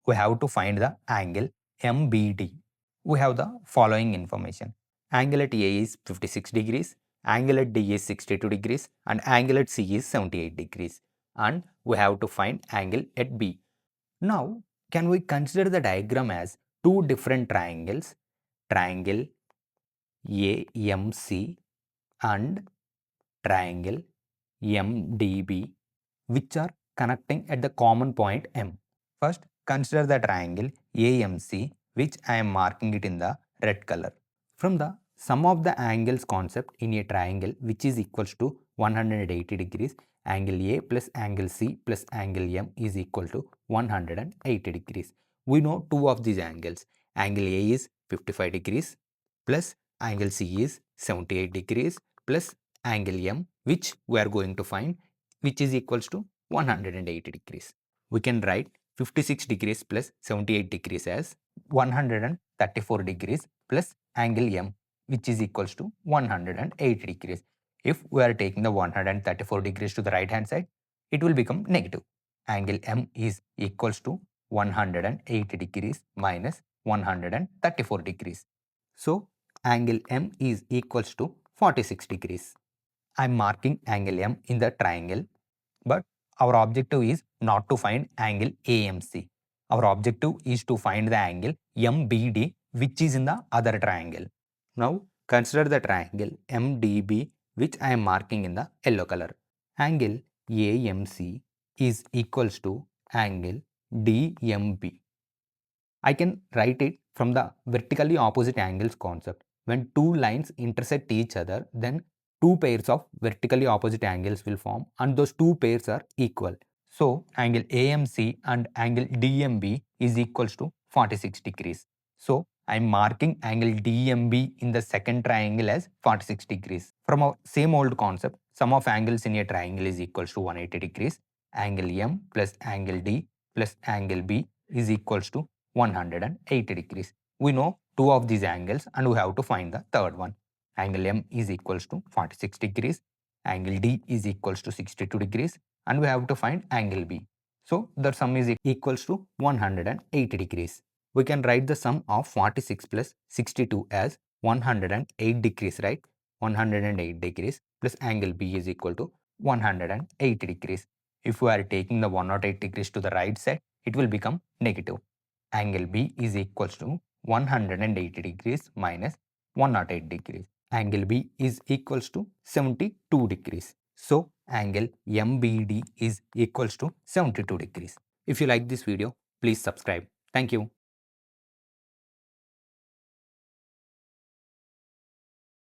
we have to find the angle MBD. We have the following information. Angle at A is 56 degrees, angle at D is 62 degrees, and angle at C is 78 degrees. And we have to find angle at B. Now, can we consider the diagram as two different triangles, triangle AMC and triangle MDB, which are connecting at the common point M. First, consider the triangle AMC, which I am marking it in the red color. From the sum of the angles concept in a triangle which is equals to 180 degrees, angle A plus angle C plus angle M is equal to 180 degrees. We know two of these angles. Angle A is 55 degrees plus angle C is 78 degrees plus angle M, which we are going to find, which is equals to 180 degrees. We can write 56 degrees plus 78 degrees as 134 degrees plus angle M, which is equals to 180 degrees. If we are taking the 134 degrees to the right hand side, it will become negative. Angle M is equals to 180 degrees minus 134 degrees. So, angle M is equals to 46 degrees. I am marking angle M in the triangle, but our objective is not to find angle AMC. Our objective is to find the angle MBD, which is in the other triangle. Now consider the triangle MDB, which I am marking in the yellow color. Angle AMC is equals to angle DMB. I can write it from the vertically opposite angles concept. When two lines intersect each other, then two pairs of vertically opposite angles will form and those two pairs are equal. So, angle AMC and angle DMB is equals to 46 degrees. So, I am marking angle DMB in the second triangle as 46 degrees. From our same old concept, sum of angles in a triangle is equals to 180 degrees. Angle M plus angle D plus angle B is equals to 180 degrees. We know two of these angles and we have to find the third one. Angle M is equals to 46 degrees, angle D is equals to 62 degrees, and we have to find angle B. So the sum is equals to 180 degrees. We can write the sum of 46 plus 62 as 108 degrees, right? 108 degrees plus angle B is equal to 180 degrees. If we are taking the 108 degrees to the right side, it will become negative. Angle B is equals to 180 degrees minus 108 degrees. Angle B is equals to 72 degrees. So, angle MBD is equals to 72 degrees. If you like this video, please subscribe. Thank you.